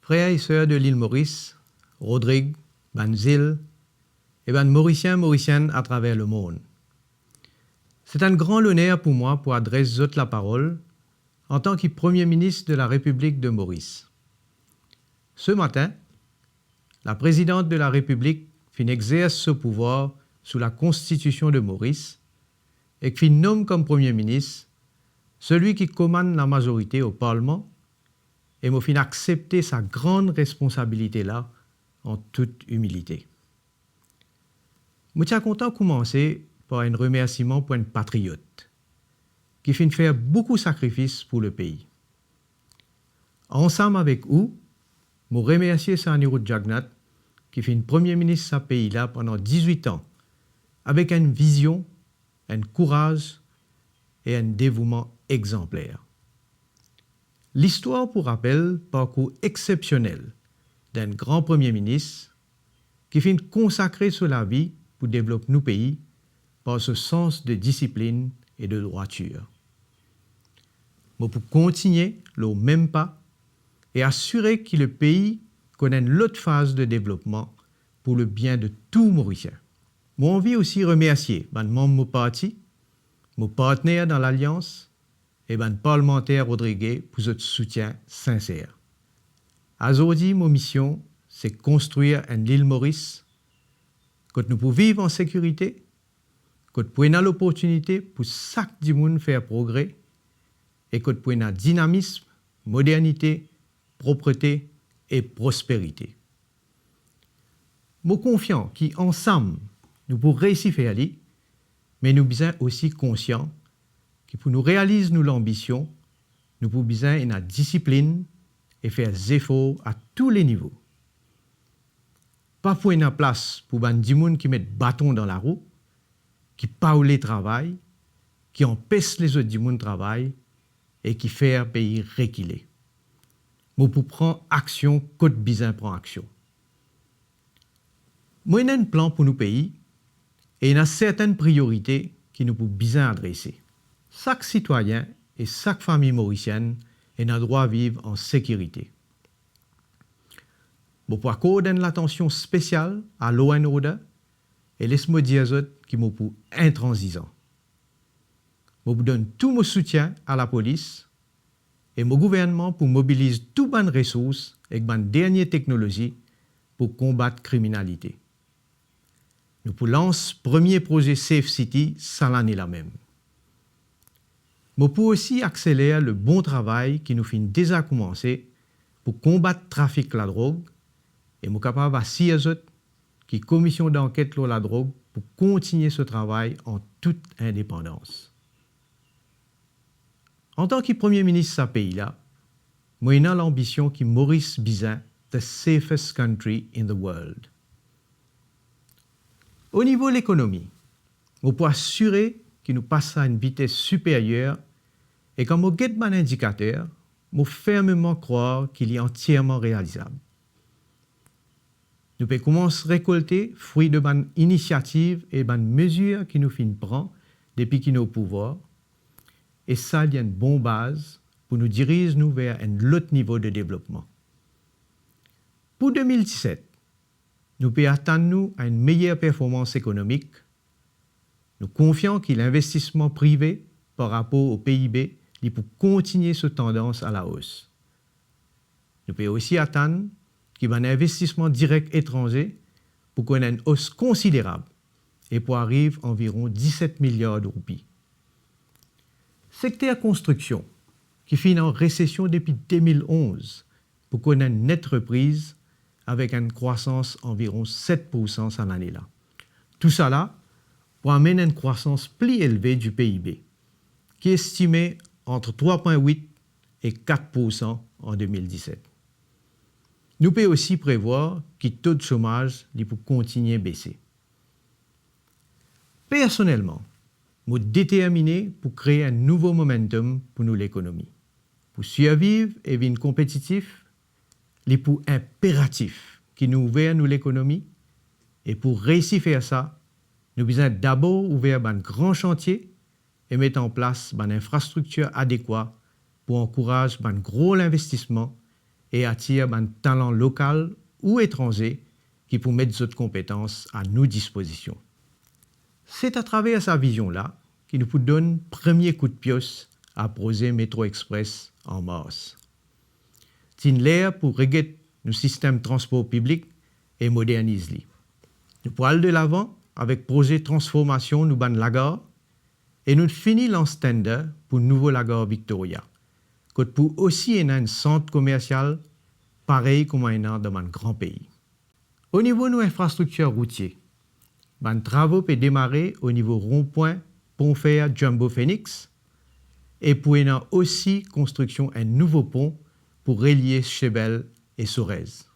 Frères et sœurs de l'île Maurice, Rodrigue, Banzil et Mauriciennes à travers le monde. C'est un grand honneur pour moi pour adresser la parole en tant que Premier ministre de la République de Maurice. Ce matin, la présidente de la République exerce ce pouvoir sous la Constitution de Maurice et qui nomme comme Premier ministre celui qui commande la majorité au Parlement et m'a fait accepter sa grande responsabilité-là en toute humilité. Je suis content de commencer par un remerciement pour un patriote qui fait faire beaucoup de sacrifices pour le pays. Ensemble avec vous, je remercie Sanirou Jagnat qui fait Premier ministre de ce pays-là pendant 18 ans avec une vision, un courage et un dévouement exemplaire. L'histoire pour rappel parcours exceptionnel d'un grand Premier ministre qui fait consacrer sur la vie pour développer nos pays par ce sens de discipline et de droiture. Mais pour continuer le même pas et assurer que le pays connaît l'autre phase de développement pour le bien de tout Mauricien. J'ai envie aussi remercier les membres de mon parti, mes partenaires dans l'Alliance et les parlementaires Rodrigue pour votre soutien sincère. Aujourd'hui, ma mission, c'est construire une île Maurice que nous pouvons vivre en sécurité, que nous pouvons avoir l'opportunité pour chaque monde faire progrès et que nous pouvons avoir dynamisme, modernité, propreté et prospérité. Je suis confiant qu'ensemble, nous pouvons réussir à faire ça, mais nous sommes aussi conscients que pour nous réaliser nos ambitions, nous pouvons besoin de la discipline et faire des efforts à tous les niveaux. Pas pour une place pour des gens qui mettent bâton dans la roue, qui parlent le travail, qui empêchent les autres gens de travail et qui font le pays reculer. Mais pour prendre action, côte bizarre prend action. Moi, j'ai un plan pour nos pays et il y a certaines priorités qui nous pouvons bien adresser. Chaque citoyen et chaque famille mauricienne a le droit de vivre en sécurité. Je vais accorder l'attention spéciale à law and order et laisse-moi dire qui me pour intransigeant. Je donne tout mon soutien à la police et mon gouvernement pour mobiliser toutes les ressources et les dernières technologies pour combattre la criminalité. Nous pour lancer le premier projet Safe City sans l'année la même. Mais pour aussi accélérer le bon travail qui nous finit déjà commencer pour combattre le trafic de la drogue et nous capable d'assurer qui commission d'enquête sur la drogue pour continuer ce travail en toute indépendance. En tant que Premier ministre de ce pays-là, moi j'ai l'ambition que Maurice Bizin the safest country in the world. Au niveau de l'économie, on peut assurer que nous passons à une vitesse supérieure et comme on guette mon indicateur, on fermement croire qu'il est entièrement réalisable. Nous pouvons commencer à récolter fruits de bonnes initiatives et bonnes mesures qui nous prendre depuis qu'ils nous au pouvoir. Et ça, il y a une bonne base pour nous diriger vers un autre niveau de développement. Pour 2017, nous pouvons attendre à une meilleure performance économique. Nous confions que l'investissement privé par rapport au PIB pour continuer cette tendance à la hausse. Nous pouvons aussi attendre qu'il y ait un investissement direct étranger pour qu'on ait une hausse considérable et pour arriver à environ 17 milliards de roupies. Secteur construction, qui finit en récession depuis 2011, pour qu'on ait une nette reprise avec une croissance environ 7% cette année-là. Tout ça là pour amener une croissance plus élevée du PIB, qui est estimée entre 3,8 et 4% en 2017. Nous pouvons aussi prévoir que le taux de chômage peut continuer à baisser. Personnellement, je suis déterminé pour créer un nouveau momentum pour nous l'économie. Pour survivre et être compétitif, il est impératif qui nous ouvre nous l'économie. Et pour réussir à faire ça, nous devons d'abord ouvrir un grand chantier et mettre en place une infrastructure adéquate pour encourager un gros investissement et attire un talent local ou étranger qui peut mettre d'autres compétences à nos dispositions. C'est à travers sa vision-là qu'il nous donne premier coup de pioche à projet Métro Express en mars. C'est l'air pour régler nos systèmes de transport public et moderniser-les. Nous pouvons aller de l'avant avec projet de transformation nous ban la gare et nous finissons en tender pour le nouveau la gare Victoria, que pour aussi un centre commercial pareil comme un dans un grand pays. Au niveau de nos infrastructures routières, les travaux peuvent démarrer au niveau rond-point Pont-Fer Jumbo Phoenix et pour aussi construction un nouveau pont pour relier Chebel et Sorez.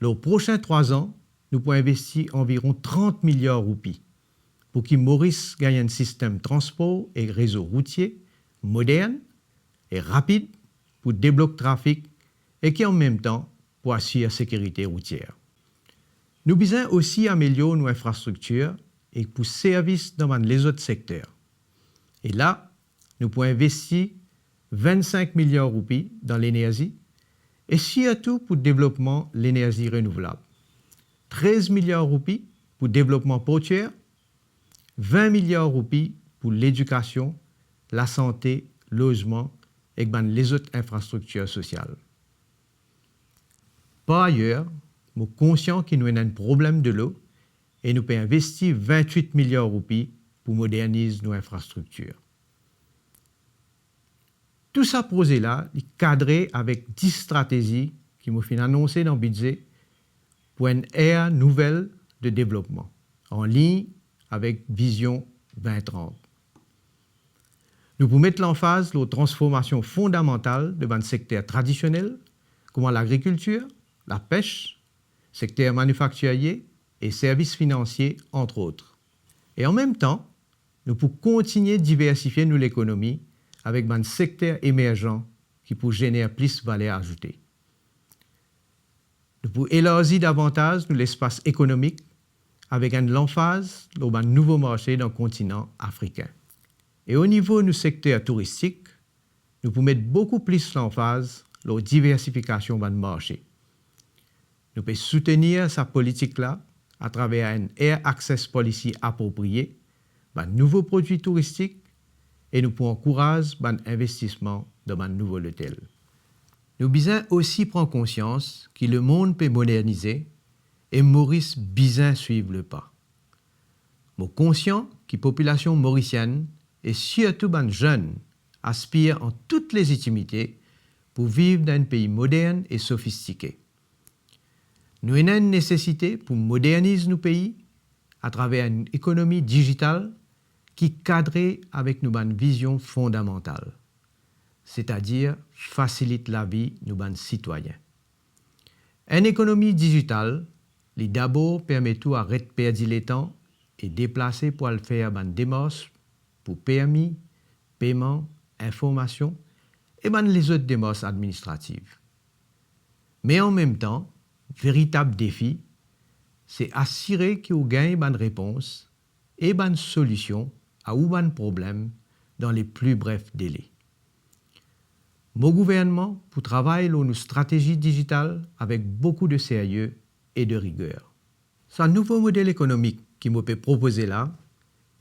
Lors prochains 3 ans, nous pouvons investir environ 30 milliards de roupies pour que Maurice gagne un système de transport et réseau routier moderne et rapide pour débloquer le trafic et qui en même temps pour assurer la sécurité routière. Nous devons aussi améliorer nos infrastructures et pour services dans les autres secteurs. Et là, nous pouvons investir 25 milliards de roupies dans l'énergie et surtout pour le développement de l'énergie renouvelable. 13 milliards de roupies pour le développement portuaire, 20 milliards de roupies pour l'éducation, la santé, le logement et les autres infrastructures sociales. Par ailleurs, nous sommes conscients qu'il nous a un problème de l'eau et nous pouvons investir 28 milliards de roupies pour moderniser nos infrastructures. Tout ça projet-là est cadré avec 10 stratégies qui m'ont fait annoncer dans le budget pour une ère nouvelle de développement, en ligne avec Vision 2030. Nous pouvons mettre l'emphase sur la transformation fondamentale de nos secteurs traditionnels, comme l'agriculture, la pêche, secteur manufacturier et services financiers, entre autres. Et en même temps, nous pouvons continuer de diversifier l'économie avec un secteur émergent qui peut générer plus de valeur ajoutée. Nous pouvons élargir davantage l'espace économique avec une emphase sur un nouveau marché dans le continent africain. Et au niveau du secteur touristique, nous pouvons mettre beaucoup plus l'emphase sur la diversification du marché. Nous pouvons soutenir cette politique-là à travers un Air Access Policy approprié, un nouveau produit touristique et nous pouvons encourager l'investissement dans un nouveau hôtel. Nous devons aussi prendre conscience que le monde peut moderniser et Maurice besoin suivre le pas. Nous sommes conscients que la population mauricienne et surtout les jeunes aspirent en toute légitimité pour vivre dans un pays moderne et sophistiqué. Nous avons une nécessité pour moderniser nos pays à travers une économie digitale qui cadre avec une vision fondamentale, c'est-à-dire facilite la vie de nos citoyens. Une économie digitale, qui d'abord permet de perdre le temps et déplacer pour le faire une démarche pour permis, paiement, information et les autres démarches administratives. Mais en même temps, le véritable défi, c'est assurer qu'on gagne une réponse et une solution à un problème dans les plus brefs délais. Mon gouvernement pour travailler sur une stratégie digitale avec beaucoup de sérieux et de rigueur. Ce nouveau modèle économique qui m'a proposé là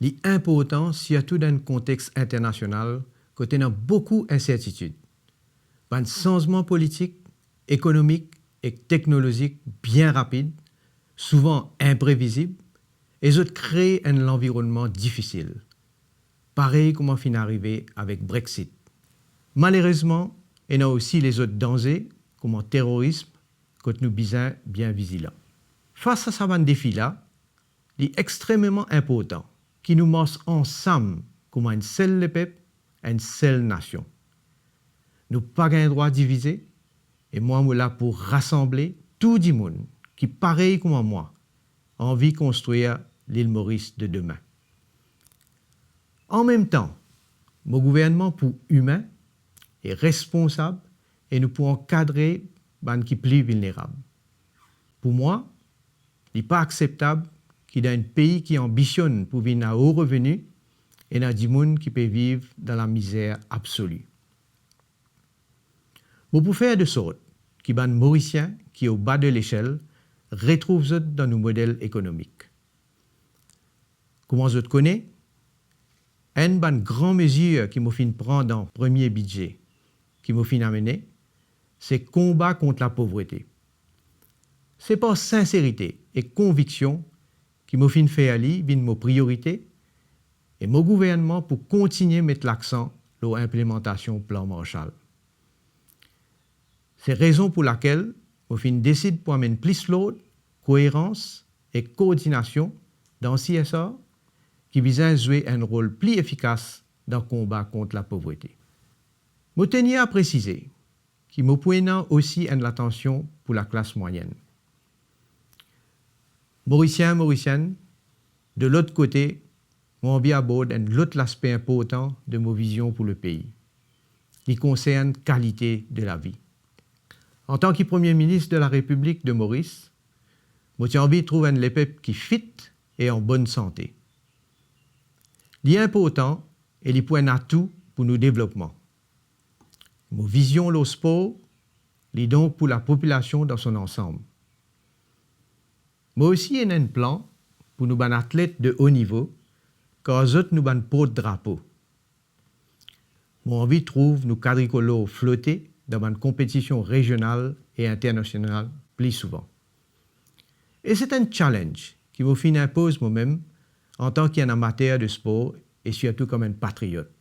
est important surtout dans un contexte international contenant beaucoup d'incertitudes. Un changement politique, économique et technologique bien rapide, souvent imprévisible, et autres créent un environnement difficile. Pareil comme on finit arrivé avec Brexit. Malheureusement, il y a aussi les autres dangers, comme le terrorisme, que nous sommes bien vigilants. Face à ce défi-là, il est extrêmement important que nous marchions ensemble comme un seul peuple, une seule nation. Nous n'avons pas le droit de diviser, et moi, je suis là pour rassembler tout le monde qui, pareil comme moi, a envie de construire l'île Maurice de demain. En même temps, mon gouvernement pour humain est responsable et nous pouvons cadrer les qui plus vulnérables. Pour moi, il n'est pas acceptable qu'il y ait un pays qui ambitionne pour vivre à haut revenu et il y a des gens qui peuvent vivre dans la misère absolue. Pour faire de sorte qui ban Mauriciens qui au bas de l'échelle retrouvent dans nos modèles économiques. Comment je te connais? Une grande mesure qui m'a fait prendre dans le premier budget, qui m'a fait amener, c'est combat contre la pauvreté. C'est par sincérité et conviction qui m'a fait faire aller vine mes priorités et mon gouvernement pour continuer à mettre l'accent sur l'implémentation du plan Marshall. C'est la raison pour laquelle je décide pour amener plus l'autre, cohérence et coordination dans le CSR qui vise à jouer un rôle plus efficace dans le combat contre la pauvreté. Je tiens à préciser qu'il me pointe aussi une attention pour la classe moyenne. Mauriciens, Mauriciennes, de l'autre côté, mon envie aborde un autre aspect important de ma vision pour le pays, qui concerne la qualité de la vie. En tant que Premier ministre de la République de Maurice, j'ai envie de trouver un peuple qui fit et en bonne santé. L'important est les points atout pour nos développements. Ma vision le sport est donc pour la population dans son ensemble. Moi aussi, j'ai un plan pour nos athlètes de haut niveau, car eux nous ban porte-drapeau. Moi envie de trouver nos quadricolos flotter dans une compétition régionale et internationale plus souvent. Et c'est un challenge qui me impose moi-même en tant qu'un amateur de sport et surtout comme un patriote.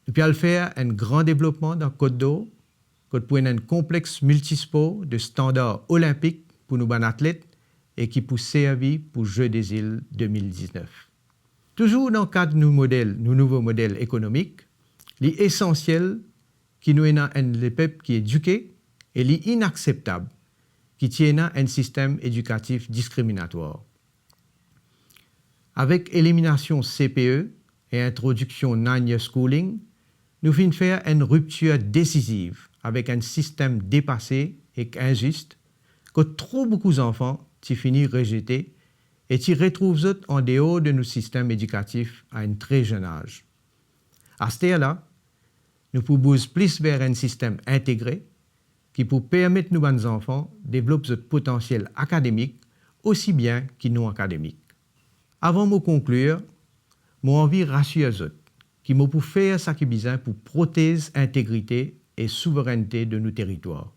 Nous pouvons faire un grand développement dans Côte d'Or, pour un complexe multisport de standards olympiques pour nos athlètes et qui peut servir pour Jeux des îles 2019. Toujours dans le cadre de nos nouveaux modèles économiques, l'essentiel qui nous est un peuple qui est éduqué et l'inacceptable qui tient un système éducatif discriminatoire. Avec élimination CPE et introduction 9-year schooling, nous finissons faire une rupture décisive avec un système dépassé et injuste que trop beaucoup d'enfants qui finissent rejetés et qui retrouvent en dehors de nos systèmes éducatifs à un très jeune âge. À ce stade-là, nous pouvons plus vers un système intégré qui peut permettre à nos enfants de développer leur potentiel académique aussi bien que non académique. Avant de conclure, j'ai envie de rassurer les autres qui m'ont pour faire ce qui est besoin pour protéger l'intégrité et souveraineté de nos territoires.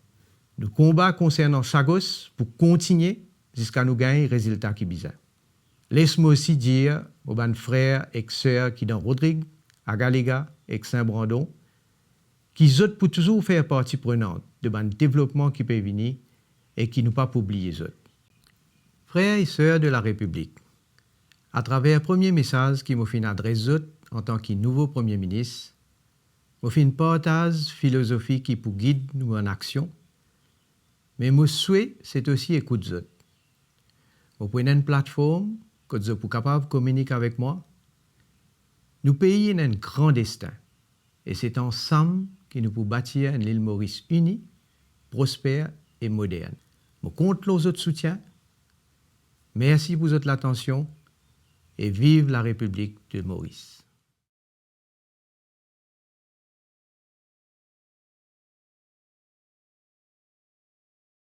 Nous combats concernant Chagos pour continuer jusqu'à nous gagner les résultats qui besoin. Laisse-moi aussi dire aux frères et sœurs qui dans Rodrigue, à Galéga et Saint-Brandon, qu'ils autres pour toujours faire partie prenante de développement qui peut venir et qui nous pas oublier les autres. Frères et sœurs de la République, à travers le premier message qui m'a fait adresser en tant que nouveau Premier ministre, je fais une partage philosophie qui pour guide nous en action, mais mon souhait, c'est aussi écouter les autres. Je prends une plateforme que vous êtes capable de communiquer avec moi. Nous pays a un grand destin, et c'est ensemble que nous pouvons bâtir une île Maurice unie, prospère et moderne. Je compte les autres soutiens. Merci pour votre attention et vive la République de Maurice.